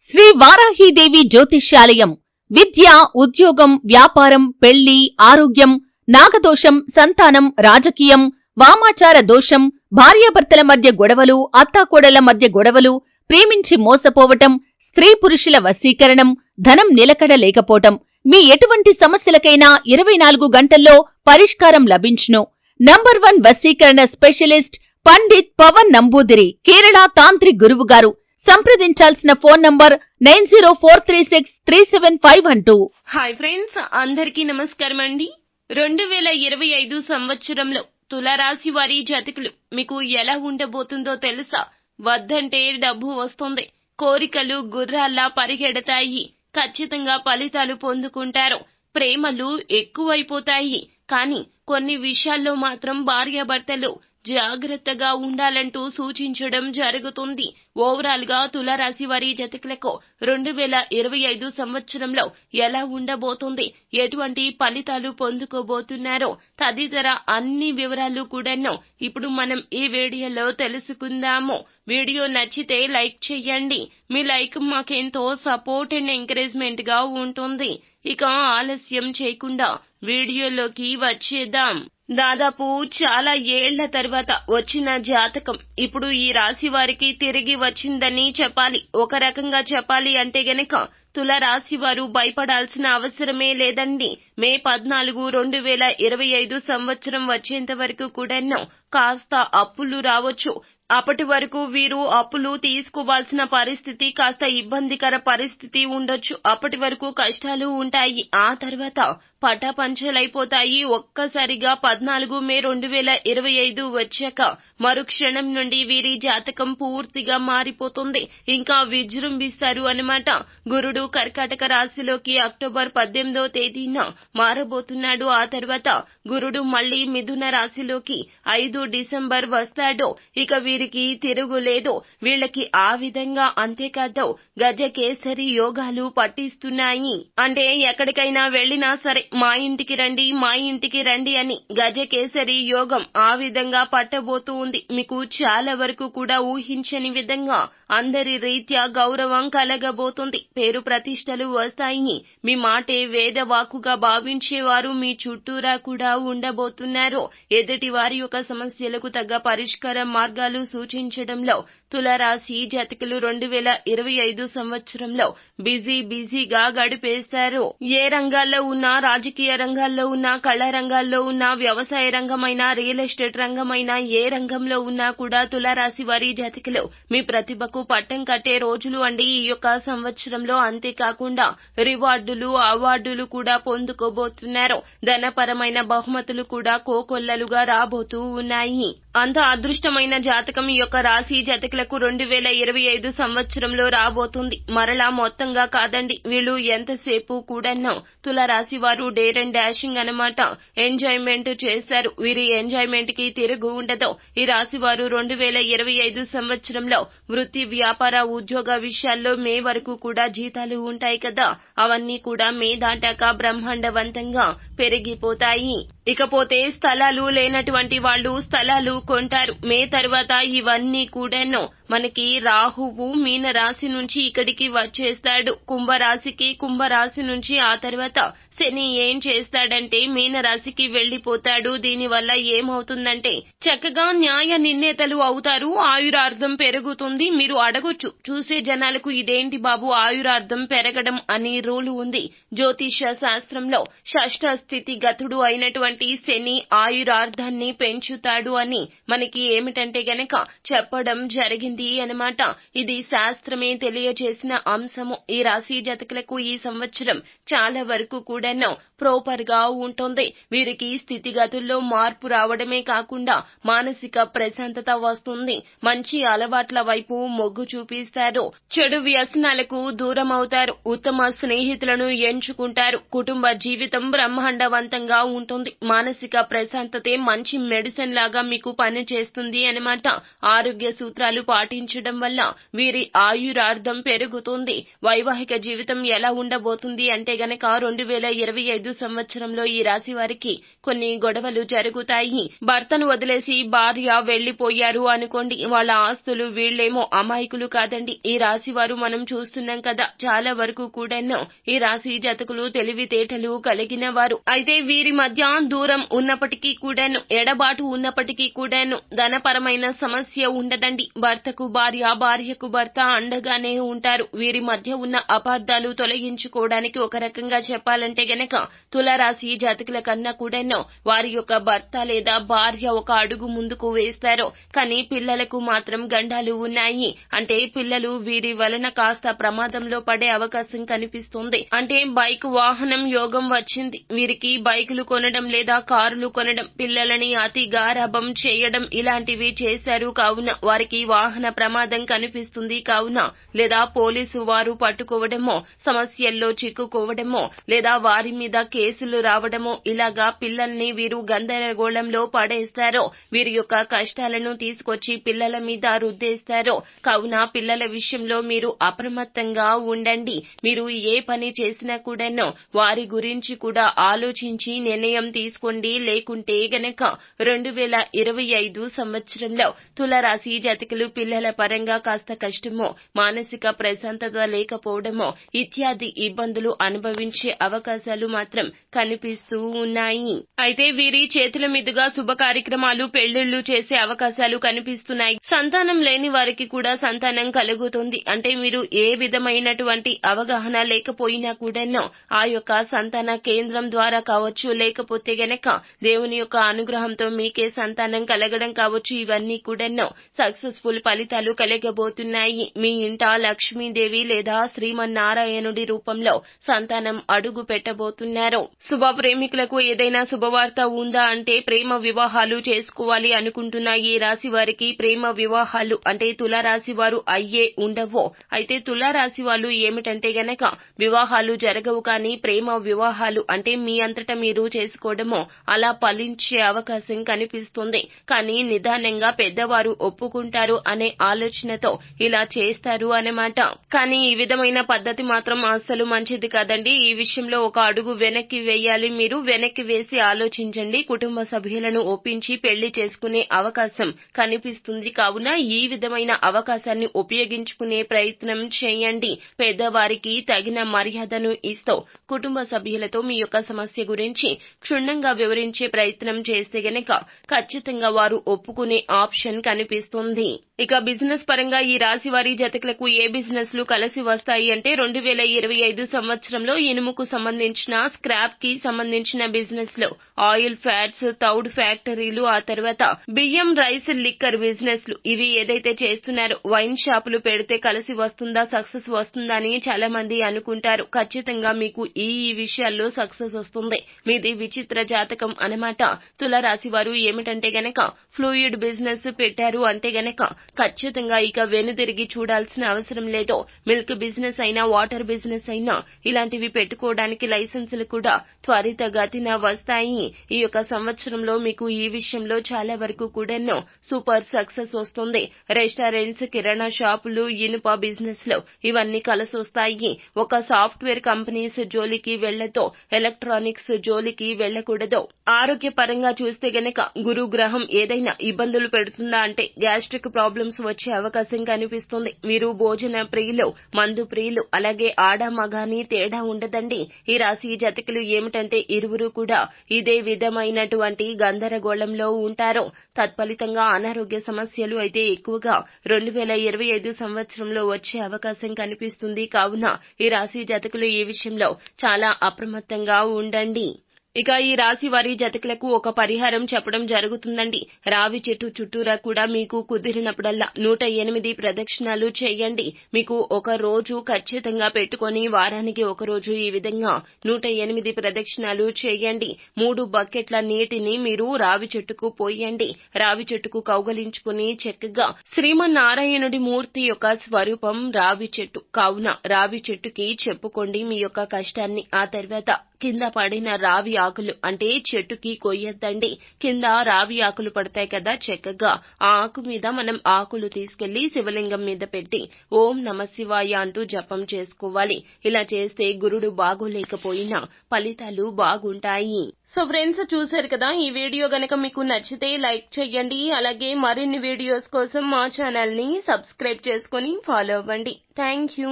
శ్రీ వారాహీదేవి జ్యోతిష్యాలయం విద్య, ఉద్యోగం, వ్యాపారం, పెళ్లి, ఆరోగ్యం, నాగదోషం, సంతానం, రాజకీయం, వామాచార దోషం, భార్యాభర్తల మధ్య గొడవలు, అత్తాకోడళ్ల మధ్య గొడవలు, ప్రేమించి మోసపోవటం, స్త్రీ పురుషుల వశీకరణం, ధనం నిలకడ లేకపోవటం, మీ ఎటువంటి సమస్యలకైనా 24 గంటల్లో పరిష్కారం లభించును. నంబర్ 1 వశీకరణ స్పెషలిస్ట్ పండిత్ పవన్ నంబూదిరి, కేరళ తాంత్రిక్ గురువుగారు. సంప్రదించాల్సిన ఫోన్ నంబర్ 9043637512. హాయ్ ఫ్రెండ్స్, అందరికీ నమస్కారం అండి. 2025 సంవత్సరంలో తులారాశి వారి జాతకులు మీకు ఎలా ఉండబోతుందో తెలుసా? వద్దంటే డబ్బు వస్తుంది, కోరికలు గుర్రాల్లా పరిగెడతాయి, ఖచ్చితంగా ఫలితాలు పొందుకుంటారు, ప్రేమలు ఎక్కువైపోతాయి. కానీ కొన్ని విషయాల్లో మాత్రం భార్యాభర్తలు జాగ్రత్తగా ఉండాలంటూ సూచించడం జరుగుతుంది. ఓవరాల్ గా తులారాశి వారి జాతకులకు 2025 సంవత్సరంలో ఎలా ఉండబోతుంది, ఎటువంటి ఫలితాలు పొందుకోబోతున్నారో తదితర అన్ని వివరాలు కూడాను ఇప్పుడు మనం ఈ వీడియోలో తెలుసుకుందాము. వీడియో నచ్చితే లైక్ చేయండి. మీ లైక్ మాకెంతో సపోర్ట్ అండ్ ఎంకరేజ్మెంట్ గా ఉంటుంది. ఇక ఆలస్యం చేయకుండా వీడియోలోకి వచ్చేద్దాం. దాదాపు చాలా ఏళ్ల తర్వాత వచ్చిన జాతకం ఇప్పుడు ఈ రాశి వారికి తిరిగి వచ్చిందని చెప్పాలి. ఒక రకంగా చెప్పాలి అంటే గనక తులారాశి వారు భయపడాల్సిన అవసరమే లేదండి. మే 14, 2025 సంవత్సరం వచ్చేంత వరకు కూడాను కాస్త అప్పులు రావచ్చు. అప్పటి వరకు వీరు అప్పులు తీసుకోవాల్సిన పరిస్థితి, కాస్త ఇబ్బందికర పరిస్థితి ఉండొచ్చు. అప్పటి వరకు కష్టాలు ఉంటాయి. ఆ తర్వాత పటాపంచలైపోతాయి. ఒక్కసారిగా 14 మే 2025 వచ్చాక మరుక్షణం నుండి వీరి జాతకం పూర్తిగా మారిపోతుంది. ఇంకా విజృంభిస్తారు అన్నమాట. గురుడు కర్కాటక రాశిలోకి అక్టోబర్ 18వ తేదీన మారబోతున్నాడు. ఆ తర్వాత గురుడు మళ్లీ మిథున రాశిలోకి 5 డిసెంబర్ వస్తాడు. ఇక వీరికి తిరుగులేదు. వీళ్ళకి ఆ విధంగా అంతేకాదు, గజకేసరి యోగాలు పట్టిస్తున్నాయి. అంటే ఎక్కడికైనా వెళ్లినా సరే మా ఇంటికి రండి, మా ఇంటికి రండి అని గజకేసరి యోగం ఆ విధంగా పట్టబోతూ ఉంది. మీకు చాలా వరకు కూడా ఊహించని విధంగా అందరి రీత్యా గౌరవం కలగబోతుంది. పేరు ప్రతిష్టలు వస్తాయి. మీ మాటే వేదవాకుగా భావించేవారు మీ చుట్టూరా కూడా ఉండబోతున్నారు. ఎదుటి వారి యొక్క సమస్యలకు తగ్గ పరిష్కార మార్గాలు సూచించడంలో తులారాశి జాతకులు 2025 సంవత్సరంలో బిజీగా గడిపేస్తారు. ఏ రంగాల్లో ఉన్నా, రాజకీయ రంగాల్లో ఉన్నా, కళా రంగాల్లో ఉన్నా, వ్యవసాయ రంగమైనా, రియల్ ఎస్టేట్ రంగమైనా, ఏ రంగంలో ఉన్నా కూడా తులారాశి వారి జాతకులు మీ ప్రతిభకు పట్టం కట్టే రోజులు అండి ఈ యొక్క సంవత్సరంలో. అంతేకాకుండా రివార్డులు, అవార్డులు కూడా పొందుకోబోతున్నారు. ధనపరమైన బహుమతులు కూడా కోకొల్లలుగా రాబోతూ ఉన్నాయి. అంత అదృష్టమైన జాతకం ఈ యొక్క రాశి జాతకులకు 2025 సంవత్సరంలో రాబోతుంది. మరలా మొత్తంగా కాదండి, వీళ్ళు ఎంతసేపు కూడాను తులారాశి వారు డేర్ అండ్ డాషింగ్ అన్నమాట. ఎంజాయ్మెంట్ చేస్తారు. వీరి ఎంజాయ్మెంట్ కి తిరుగు ఉండదు. ఈ రాశి వారు 2025 సంవత్సరంలో వృత్తి, వ్యాపార, ఉద్యోగ విషయాల్లో మే వరకు కూడా జీతాలు ఉంటాయి కదా, అవన్నీ కూడా మే దాటాక బ్రహ్మాండవంతంగా పెరిగిపోతాయి. ఇకపోతే స్థలాలు లేనటువంటి వాళ్ళు స్థలాలు కొంటారు. మే తర్వాత ఇవన్నీ కూడాను మనకి రాహువు మీన రాశి నుంచి ఇక్కడికి వచ్చేస్తాడు కుంభరాశికి. కుంభరాశి నుంచి ఆ తర్వాత శని ఏం చేస్తాడంటే మీన రాశికి వెళ్లిపోతాడు. దీనివల్ల ఏమవుతుందంటే చక్కగా న్యాయ నిర్ణేతలు అవుతారు, ఆయురార్థం పెరుగుతుంది. మీరు అడగొచ్చు, చూసే జనాలకు ఇదేంటి బాబు ఆయురార్థం పెరగడం అని రూలు ఉంది. జ్యోతిష శాస్త్రంలో షష్ఠ స్థితి గతుడు అయినటువంటి శని ఆయురార్థాన్ని పెంచుతాడు అని మనకి ఏమిటంటే గనక చెప్పడం జరిగింది అన్నమాట. ఇది శాస్త్రమే తెలియజేసిన అంశము. ఈ రాశి జాతకులకు ఈ సంవత్సరం చాలా వరకు కూడాను ప్రోపర్ గా ఉంటుంది. వీరికి స్థితిగతుల్లో మార్పు రావడమే కాకుండా మానసిక ప్రశాంతత వస్తుంది. మంచి అలవాట్ల వైపు మొగ్గు చూపిస్తారు. చెడు వ్యసనాలకు దూరం అవుతారు. ఉత్తమ స్నేహితులను ఎంచుకుంటారు. కుటుంబ జీవితం బ్రహ్మాండవంతంగా ఉంటుంది. మానసిక ప్రశాంతతే మంచి మెడిసిన్ లాగా మీకు పని చేస్తుంది అన్నమాట. ఆరోగ్య సూత్రాలు పాటించడం వల్ల వీరి ఆయురార్థం పెరుగుతుంది. వైవాహిక జీవితం ఎలా ఉండబోతుంది అంటే గనక 2025 సంవత్సరంలో ఈ రాశి వారికి కొన్ని గొడవలు జరుగుతాయి. భర్తను వదిలేసి భార్య వెళ్లిపోయారు అనుకోండి, వాళ్ళ ఆస్తులు వీళ్ళేమో అమాయకులు కాదండి. ఈ రాశి వారు మనం చూస్తున్నాం కదా, చాలా వరకు కూడాను ఈ రాశి జాతకులు తెలివితేటలు కలిగిన వారు. అయితే వీరి మధ్య దూరం ఉన్నప్పటికీ కూడాను, ఎడబాటు ఉన్నప్పటికీ కూడాను ధనపరమైన సమస్య ఉండదండి. భర్తకు భార్య, భార్యకు భర్త అండగానే ఉంటారు. వీరి మధ్య ఉన్న అపార్థాలు తొలగించుకోవడానికి ఒక రకంగా చెప్పాలంటే గనక తులారాశి జాతకుల కన్నా కూడాను వారి యొక్క భర్త లేదా భార్య ఒక అడుగు ముందుకు వేస్తారు. కానీ పిల్లలకు మాత్రం గండాలు ఉన్నాయి. అంటే పిల్లలు వీరి వలన కాస్త ప్రమాదంలో పడే అవకాశం కనిపిస్తుంది. అంటే బైక్ వాహనం యోగం వచ్చింది. వీరికి బైకులు కొనడం లేదా కారులు కొనడం, పిల్లలని అతి గారాబం చేయడం ఇలాంటివి చేశారు కావున వారికి వాహన ప్రమాదం కనిపిస్తుంది కావున, లేదా పోలీసు వారు పట్టుకోవడమో, సమస్యల్లో చిక్కుకోవడమో, లేదా వారి మీద కేసులు రావడమో, ఇలాగా పిల్లల్ని వీరు గందరగోళంలో పడేస్తారో, వీరి యొక్క కష్టాలను తీసుకొచ్చి పిల్లల మీద రుద్దేస్తారో. కావున పిల్లల విషయంలో మీరు అప్రమత్తంగా ఉండండి. మీరు ఏ పని చేసినా కూడాను వారి గురించి కూడా ఆలోచించి నిర్ణయం తీసుకోండి. లేకుంటే గనక 2025 సంవత్సరంలో తులారాశి జాతకులు పిల్లల పరంగా కాస్త కష్టమో, మానసిక ప్రశాంతత లేకపోవడమో ఇత్యాది ఇబ్బందులు అనుభవించే అవకాశాలు మాత్రం కనిపిస్తూ ఉన్నాయి. అయితే వీరి చేతుల మీదుగా శుభ కార్యక్రమాలు, పెళ్లిళ్లు చేసే అవకాశాలు కనిపిస్తున్నాయి. సంతానం లేని వారికి కూడా సంతానం కలుగుతుంది. అంటే మీరు ఏ విధమైనటువంటి అవగాహన లేకపోయినా కూడాను ఆ యొక్క సంతాన కేంద్రం ద్వారా కావచ్చు, లేకపోతే గనక దేవుని యొక్క అనుగ్రహంతో మీకే సంతానం కలగడం కావచ్చు, ఇవన్నీ కూడాను సక్సెస్ఫుల్ ఫలితాలు కలగబోతున్నాయి. మీ ఇంట లక్ష్మీదేవి లేదా శ్రీమన్నారాయణుడి రూపంలో సంతానం అడుగు పెట్టబోతున్నారు. శుభ ప్రేమికులకు ఏదైనా శుభవార్త ఉందా అంటే ప్రేమ వివాహాలు చేసుకోవాలి అనుకుంటున్న ఈ రాశి వారికి ప్రేమ వివాహాలు అంటే తులారాశి వారు అయ్యే ఉండవో. అయితే తులారాశి వాళ్ళు ఏమిటంటే గనక వివాహాలు జరగవు, కానీ ప్రేమ వివాహాలు అంటే మీ అంతటా మీరు చేసుకోవడమో అలా ఫలించే అవకాశం కనిపిస్తుంది. కానీ నిదానంగా పెద్దవారు ఒప్పుకుంటారు అనే ఆలోచనతో ఇలా చేస్తారు అన్నమాట. కానీ ఈ విధమైన పద్ధతి మాత్రం అస్సలు మంచిది కాదండి. ఈ విషయంలో ఒక అడుగు వెనక్కి వేయాలి. మీరు వెనక్కి వేసి ఆలోచించండి. కుటుంబ సభ్యులను ఒప్పించి పెళ్లి చేసుకునే అవకాశం కనిపిస్తుంది. కావున ఈ విధమైన అవకాశాన్ని ఉపయోగించుకునే ప్రయత్నం చేయండి. పెద్దవారికి తగిన మర్యాదను ఇస్తూ కుటుంబ సభ్యులతో మీ యొక్క సమస్య గురించి క్షుణ్ణంగా వివరించే ప్రయత్నం చేస్తే గనక ఖచ్చితంగా వారు ఒప్పుకునే ఆప్షన్ కనిపిస్తుంది. ఇక బిజినెస్ పరంగా ఈ రాశి వారి జాతకులకు ఏ బిజినెస్ లు కలిసి వస్తాయి అంటే 2025 సంవత్సరంలో ఇనుముకు సంబంధించిన, స్క్రాప్ కి సంబంధించిన బిజినెస్ లో, ఆయిల్ ఫ్యాట్స్, తౌడ్ ఫ్యాక్టరీలు, ఆ తర్వాత బియ్యం, రైస్, లిక్కర్ బిజినెస్ లు ఇవి ఏదైతే చేస్తున్నారో వైన్ షాపులు పెడితే కలిసి వస్తుందా, సక్సెస్ వస్తుందా అని చాలా మంది అనుకుంటారు. ఖచ్చితంగా మీకు ఈ విషయాల్లో సక్సెస్ వస్తుంది. మీది విచిత్ర జాతకం అన్నమాట. తులారాశి వారు ఏమిటంటే గనక ఫ్లూయిడ్ బిజినెస్ పెట్టారు అంటే గనక ఖచ్చితంగా ఇక వెనుదిరిగి చూడాల్సిన అవసరం లేదు. మిల్క్ బిజినెస్ అయినా, వాటర్ బిజినెస్ అయినా ఇలాంటివి పెట్టుకోవడానికి లైసెన్సులు కూడా త్వరితగతిన వస్తాయి. ఈ యొక్క సంవత్సరంలో మీకు ఈ విషయంలో చాలా వరకు కూడాను సూపర్ సక్సెస్ వస్తుంది. రెస్టారెంట్స్, కిరాణా షాపులు, ఇనుప బిజినెస్ లో ఇవన్నీ కలిసొస్తాయి. ఒక సాఫ్ట్వేర్ కంపెనీస్ జోలికి వెళ్లతో, ఎలక్ట్రానిక్స్ జోలికి వెళ్లకూడదు. ఆరోగ్యపరంగా చూస్తే గనక గురు గ్రహం ఏదైనా ఇబ్బందులు పెడుతుందా అంటే గ్యాస్ట్రిక్ ప్రాబ్లమ్స్ వచ్చే అవకాశం కనిపిస్తుంది. మీరు భోజన ప్రియులు, మందు ప్రియులు, అలాగే ఆడ మగాని తేడా ఉండదండి. ఈ రాశి జాతకులు ఏమిటంటే ఇరువురు కూడా ఇదే విధమైనటువంటి గందరగోళంలో ఉంటారు. తత్ఫలితంగా అనారోగ్య సమస్యలు అయితే ఎక్కువగా 2025 సంవత్సరంలో వచ్చే అవకాశం కనిపిస్తుంది. కావున ఈ రాశి జాతకులు ఈ విషయంలో చాలా అప్రమత్తంగా ఉండండి. ఇక ఈ రాశి వారి జాతకులకు ఒక పరిహారం చెప్పడం జరుగుతుందండి. రావి చెట్టు చుట్టూరా కూడా మీకు కుదిరినప్పుడల్లా 108 ప్రదక్షిణాలు చేయండి. మీకు ఒక రోజు ఖచ్చితంగా పెట్టుకొని వారానికి ఒక రోజు ఈ విధంగా 108 ప్రదక్షిణాలు చేయండి. 3 బకెట్ల నీటిని మీరు రావి చెట్టుకు పోయండి. రావి చెట్టుకు కౌగలించుకుని చక్కగా శ్రీమన్నారాయణుడి మూర్తి యొక్క స్వరూపం రావి చెట్టు కావున రావి చెట్టుకి చెప్పుకోండి మీ యొక్క కష్టాన్ని. ఆ తర్వాత కింద పడిన రావి ఆకులు అంటే చెట్టుకి కొయ్యొద్దండి. కింద రావి ఆకులు పడతాయి కదా, చక్కగా ఆ ఆకు మీద మనం ఆకులు తీసుకెళ్లి శివలింగం మీద పెట్టి ఓం నమ శివాయ అంటూ జపం చేసుకోవాలి. ఇలా చేస్తే గురుడు బాగోలేకపోయినా ఫలితాలు బాగుంటాయి. సో ఫ్రెండ్స్, చూశారు కదా, ఈ వీడియో గనక మీకు నచ్చితే లైక్ చేయండి. అలాగే మరిన్ని వీడియోస్ కోసం మా ఛానల్ ని సబ్స్క్రైబ్ చేసుకుని ఫాలో అవ్వండి. Thank you.